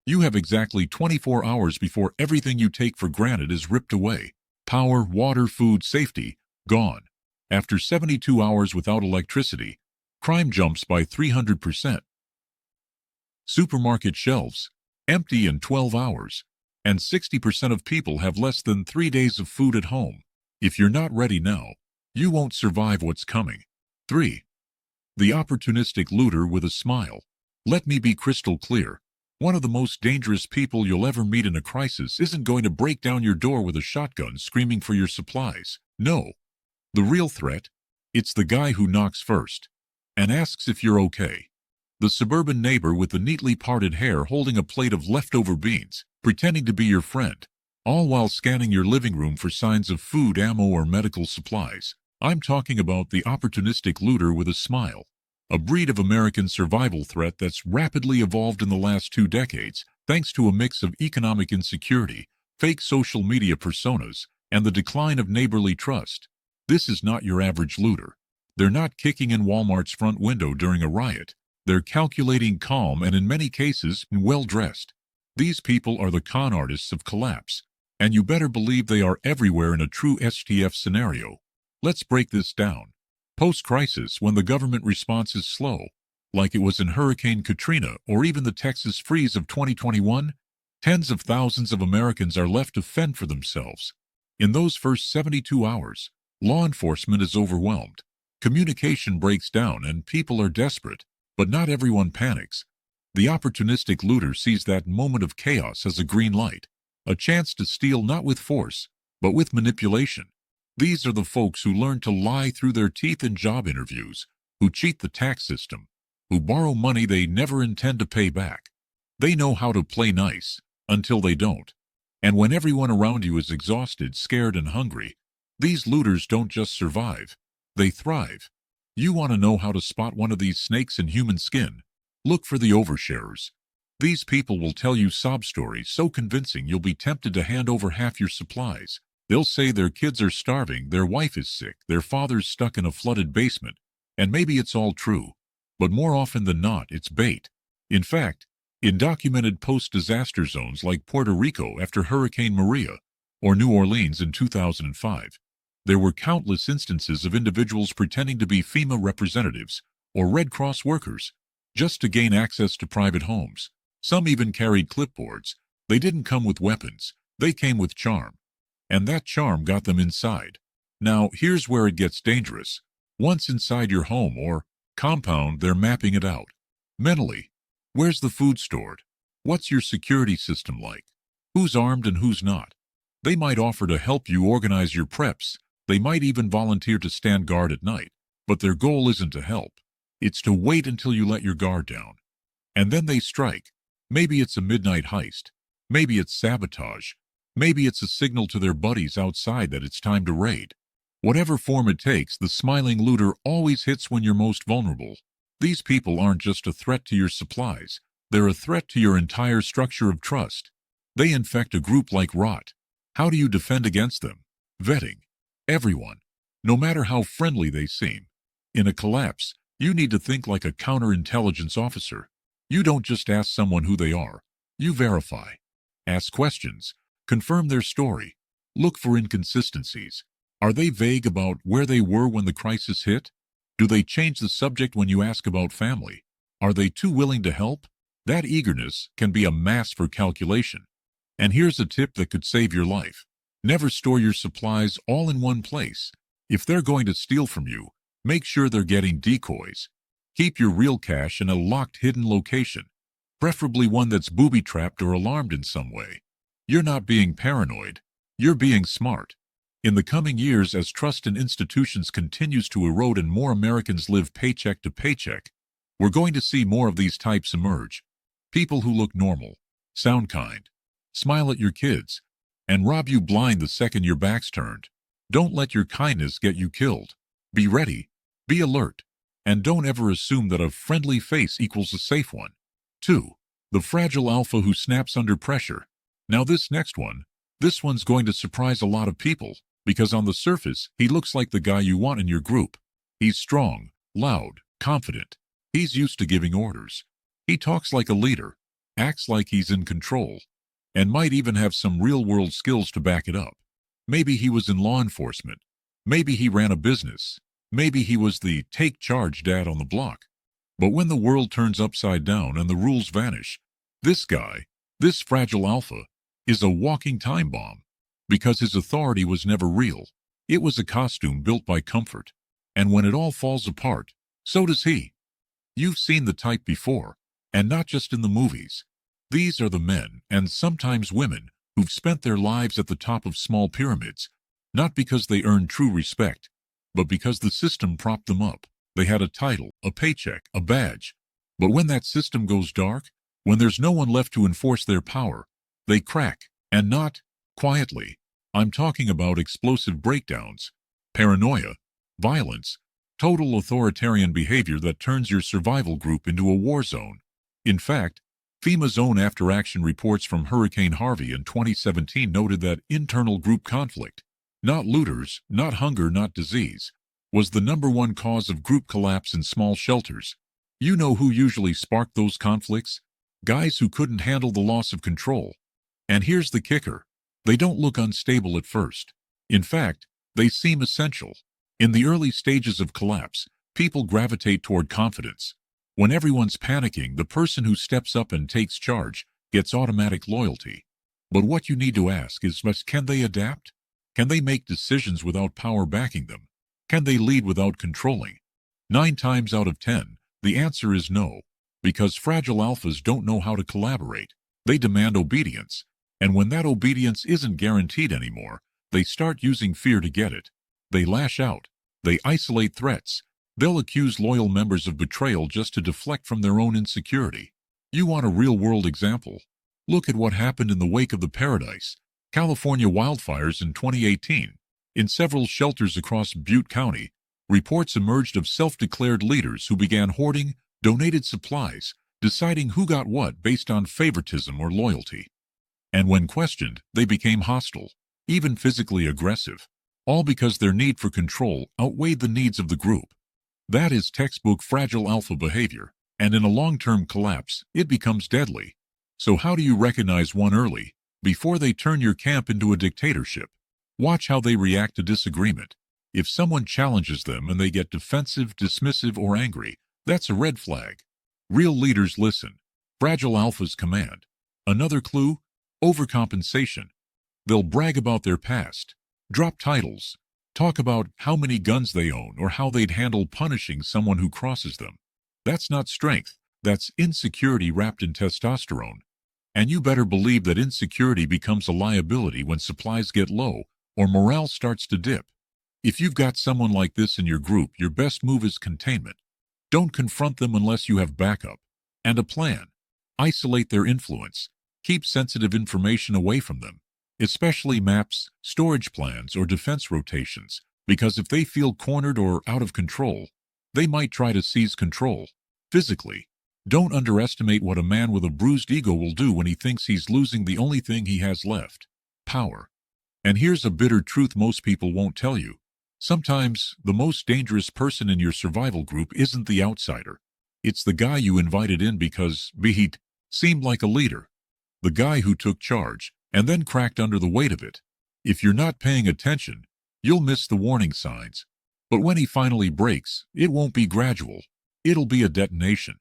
You have exactly 24 hours before everything you take for granted is ripped away. Power, water, food, safety, gone. After 72 hours without electricity, crime jumps by 300%. Supermarket shelves, empty in 12 hours. And 60% of people have less than 3 days of food at home. If you're not ready now, you won't survive what's coming. 3. The opportunistic looter with a smile. Let me be crystal clear. One of the most dangerous people you'll ever meet in a crisis isn't going to break down your door with a shotgun screaming for your supplies. No. The real threat? It's the guy who knocks first and asks if you're okay. The suburban neighbor with the neatly parted hair holding a plate of leftover beans, pretending to be your friend, all while scanning your living room for signs of food, ammo, or medical supplies. I'm talking about the opportunistic looter with a smile, a breed of American survival threat that's rapidly evolved in the last 2 decades, thanks to a mix of economic insecurity, fake social media personas, and the decline of neighborly trust. This is not your average looter. They're not kicking in Walmart's front window during a riot. They're calculating, calm, and in many cases, well-dressed. These people are the con artists of collapse, and you better believe they are everywhere in a true STF scenario. Let's break this down. Post-crisis, when the government response is slow, like it was in Hurricane Katrina or even the Texas freeze of 2021, tens of thousands of Americans are left to fend for themselves. In those first 72 hours, law enforcement is overwhelmed. Communication breaks down and people are desperate, but not everyone panics. The opportunistic looter sees that moment of chaos as a green light, a chance to steal not with force, but with manipulation. These are the folks who learn to lie through their teeth in job interviews, who cheat the tax system, who borrow money they never intend to pay back. They know how to play nice, until they don't. And when everyone around you is exhausted, scared, and hungry, these looters don't just survive, they thrive. You want to know how to spot one of these snakes in human skin? Look for the oversharers. These people will tell you sob stories so convincing you'll be tempted to hand over half your supplies. They'll say their kids are starving, their wife is sick, their father's stuck in a flooded basement, and maybe it's all true. But more often than not, it's bait. In fact, in documented post-disaster zones like Puerto Rico after Hurricane Maria, or New Orleans in 2005, there were countless instances of individuals pretending to be FEMA representatives or Red Cross workers just to gain access to private homes. Some even carried clipboards. They didn't come with weapons, they came with charm. And that charm got them inside. Now, here's where it gets dangerous. Once inside your home or compound, they're mapping it out. Mentally, where's the food stored? What's your security system like? Who's armed and who's not? They might offer to help you organize your preps. They might even volunteer to stand guard at night. But their goal isn't to help. It's to wait until you let your guard down. And then they strike. Maybe it's a midnight heist. Maybe it's sabotage. Maybe it's a signal to their buddies outside that it's time to raid. Whatever form it takes, the smiling looter always hits when you're most vulnerable. These people aren't just a threat to your supplies. They're a threat to your entire structure of trust. They infect a group like rot. How do you defend against them? Vetting. Everyone. No matter how friendly they seem. In a collapse, you need to think like a counterintelligence officer. You don't just ask someone who they are. You verify. Ask questions. Confirm their story. Look for inconsistencies. Are they vague about where they were when the crisis hit? Do they change the subject when you ask about family? Are they too willing to help? That eagerness can be a mask for calculation. And here's a tip that could save your life. Never store your supplies all in one place. If they're going to steal from you, make sure they're getting decoys. Keep your real cash in a locked, hidden location, preferably one that's booby-trapped or alarmed in some way. You're not being paranoid. You're being smart. In the coming years, as trust in institutions continues to erode and more Americans live paycheck to paycheck, we're going to see more of these types emerge. People who look normal, sound kind, smile at your kids, and rob you blind the second your back's turned. Don't let your kindness get you killed. Be ready, be alert, and don't ever assume that a friendly face equals a safe one. 2. The fragile alpha who snaps under pressure. Now this one's going to surprise a lot of people, because on the surface, he looks like the guy you want in your group. He's strong, loud, confident. He's used to giving orders. He talks like a leader. acts like he's in control, and might even have some real-world skills to back it up. Maybe he was in law enforcement. Maybe he ran a business. Maybe he was the take-charge dad on the block. But when the world turns upside down and the rules vanish, this guy, this fragile alpha, is a walking time bomb. Because his authority was never real. It was a costume built by comfort. And when it all falls apart, so does he. You've seen the type before, and not just in the movies. These are the men, and sometimes women, who've spent their lives at the top of small pyramids, not because they earned true respect, but because the system propped them up. They had a title, a paycheck, a badge. But when that system goes dark, when there's no one left to enforce their power, they crack, and not quietly. I'm talking about explosive breakdowns, paranoia, violence, total authoritarian behavior that turns your survival group into a war zone. In fact, FEMA's own after-action reports from Hurricane Harvey in 2017 noted that internal group conflict, not looters, not hunger, not disease, was the #1 cause of group collapse in small shelters. You know who usually sparked those conflicts? Guys who couldn't handle the loss of control. And here's the kicker. They don't look unstable at first. In fact, they seem essential. In the early stages of collapse, people gravitate toward confidence. When everyone's panicking, the person who steps up and takes charge gets automatic loyalty. But what you need to ask is, can they adapt? Can they make decisions without power backing them? Can they lead without controlling? 9 times out of 10, the answer is no, because fragile alphas don't know how to collaborate. They demand obedience, and when that obedience isn't guaranteed anymore, they start using fear to get it. They lash out. They isolate threats. They'll accuse loyal members of betrayal just to deflect from their own insecurity. You want a real-world example? Look at what happened in the wake of the Paradise, California wildfires in 2018. In several shelters across Butte County, reports emerged of self-declared leaders who began hoarding donated supplies, deciding who got what based on favoritism or loyalty. And when questioned, they became hostile, even physically aggressive, all because their need for control outweighed the needs of the group. That is textbook fragile alpha behavior, and in a long-term collapse, it becomes deadly. So how do you recognize one early, before they turn your camp into a dictatorship? Watch how they react to disagreement. If someone challenges them and they get defensive, dismissive, or angry, that's a red flag. Real leaders listen. Fragile alphas command. Another clue? Overcompensation. They'll brag about their past, drop titles, talk about how many guns they own or how they'd handle punishing someone who crosses them. That's not strength. That's insecurity wrapped in testosterone. And you better believe that insecurity becomes a liability when supplies get low or morale starts to dip. If you've got someone like this in your group, your best move is containment. Don't confront them unless you have backup and a plan. Isolate their influence. Keep sensitive information away from them, especially maps, storage plans, or defense rotations, because if they feel cornered or out of control, they might try to seize control. Physically, don't underestimate what a man with a bruised ego will do when he thinks he's losing the only thing he has left: power. And here's a bitter truth most people won't tell you. Sometimes, the most dangerous person in your survival group isn't the outsider. It's the guy you invited in because he seemed like a leader. The guy who took charge, and then cracked under the weight of it. If you're not paying attention, you'll miss the warning signs. But when he finally breaks, it won't be gradual. It'll be a detonation.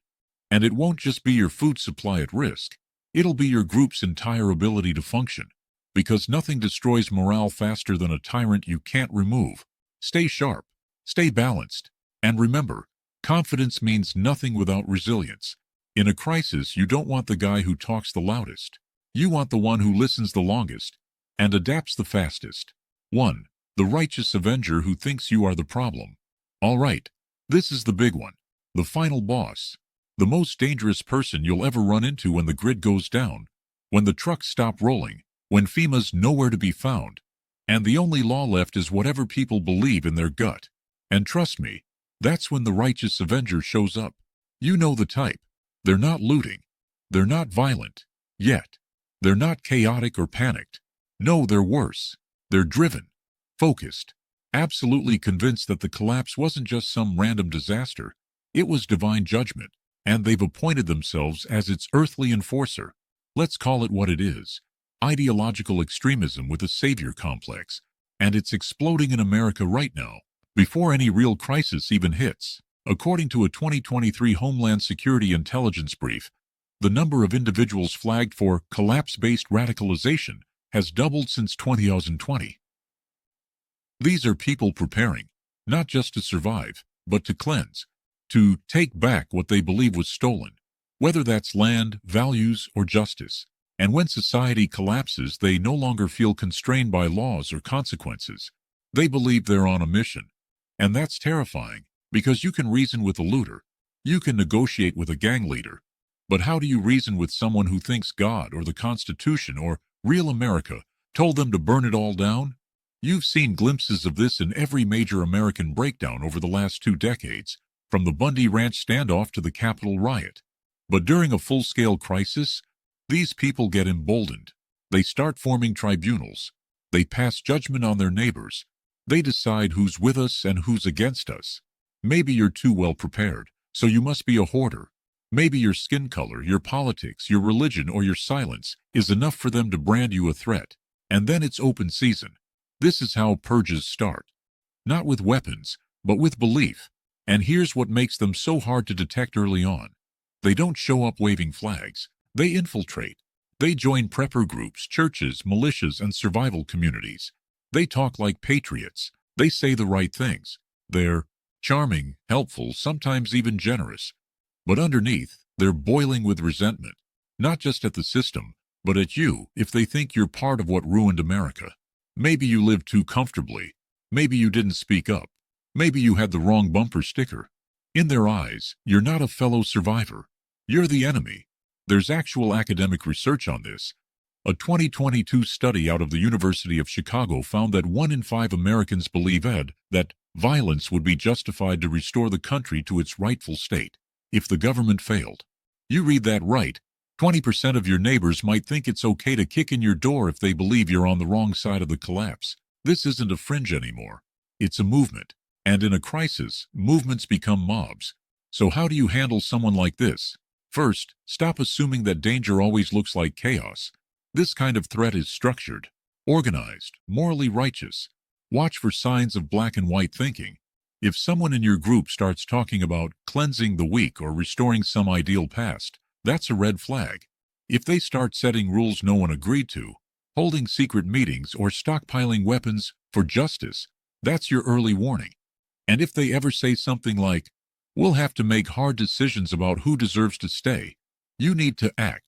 And it won't just be your food supply at risk. It'll be your group's entire ability to function. Because nothing destroys morale faster than a tyrant you can't remove. Stay sharp. Stay balanced. And remember, confidence means nothing without resilience. In a crisis, you don't want the guy who talks the loudest. You want the one who listens the longest and adapts the fastest. 1. The righteous avenger who thinks you are the problem. All right, this is the big one. The final boss. The most dangerous person you'll ever run into when the grid goes down, when the trucks stop rolling, when FEMA's nowhere to be found, and the only law left is whatever people believe in their gut. And trust me, that's when the righteous avenger shows up. You know the type. They're not looting. They're not violent. Yet. They're not chaotic or panicked. No, they're worse. They're driven, focused, absolutely convinced that the collapse wasn't just some random disaster. It was divine judgment. and they've appointed themselves as its earthly enforcer. Let's call it what it is: ideological extremism with a savior complex, and it's exploding in America right now, before any real crisis even hits. According to a 2023 Homeland Security intelligence brief, the number of individuals flagged for collapse-based radicalization has doubled since 2020. These are people preparing, not just to survive, but to cleanse, to take back what they believe was stolen, whether that's land, values, or justice. And when society collapses, they no longer feel constrained by laws or consequences. They believe they're on a mission. And that's terrifying, because you can reason with a looter, you can negotiate with a gang leader, but how do you reason with someone who thinks God or the Constitution or real America told them to burn it all down? You've seen glimpses of this in every major American breakdown over the last 2 decades, from the Bundy Ranch standoff to the Capitol riot. But during a full-scale crisis, these people get emboldened. They start forming tribunals. They pass judgment on their neighbors. They decide who's with us and who's against us. Maybe you're too well prepared, so you must be a hoarder. Maybe your skin color, your politics, your religion, or your silence is enough for them to brand you a threat. And then it's open season. This is how purges start. Not with weapons, but with belief. And here's what makes them so hard to detect early on. They don't show up waving flags. They infiltrate. They join prepper groups, churches, militias, and survival communities. They talk like patriots. They say the right things. They're charming, helpful, sometimes even generous. But underneath, they're boiling with resentment, not just at the system, but at you if they think you're part of what ruined America. Maybe you lived too comfortably. Maybe you didn't speak up. Maybe you had the wrong bumper sticker. In their eyes, you're not a fellow survivor. You're the enemy. There's actual academic research on this. A 2022 study out of the University of Chicago found that 1 in 5 Americans believe that violence would be justified to restore the country to its rightful state if the government failed. You read that right. 20% of your neighbors might think it's okay to kick in your door if they believe you're on the wrong side of the collapse. This isn't a fringe anymore. It's a movement. And in a crisis, movements become mobs. So how do you handle someone like this? First, stop assuming that danger always looks like chaos. This kind of threat is structured, organized, morally righteous. Watch for signs of black and white thinking. If someone in your group starts talking about cleansing the weak or restoring some ideal past, that's a red flag. If they start setting rules no one agreed to, holding secret meetings, or stockpiling weapons for justice, that's your early warning. And if they ever say something like, "We'll have to make hard decisions about who deserves to stay," you need to act.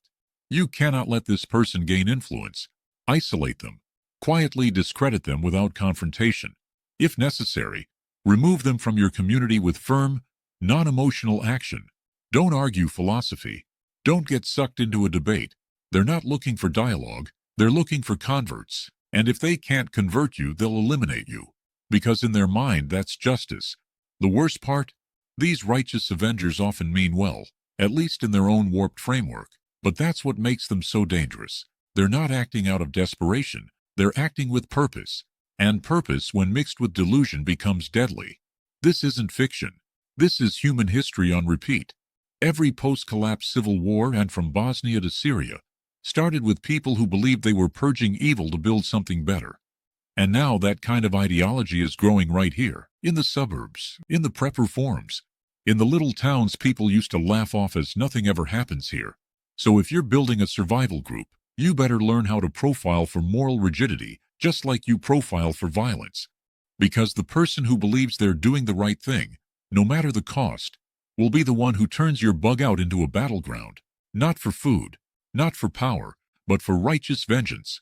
You cannot let this person gain influence. Isolate them. Quietly discredit them without confrontation. If necessary, remove them from your community with firm, non-emotional action. Don't argue philosophy. Don't get sucked into a debate. They're not looking for dialogue. They're looking for converts. And if they can't convert you, they'll eliminate you. Because in their mind, that's justice. The worst part? These righteous avengers often mean well, at least in their own warped framework. But that's what makes them so dangerous. They're not acting out of desperation. They're acting with purpose. And purpose, when mixed with delusion, becomes deadly. This isn't fiction. This is human history on repeat. Every post-collapse civil war, and from Bosnia to Syria, started with people who believed they were purging evil to build something better. And now that kind of ideology is growing right here, in the suburbs, in the prepper forums, in the little towns people used to laugh off as nothing ever happens here. So if you're building a survival group, you better learn how to profile for moral rigidity, just like you profile for violence. Because the person who believes they're doing the right thing, no matter the cost, will be the one who turns your bug out into a battleground, not for food, not for power, but for righteous vengeance.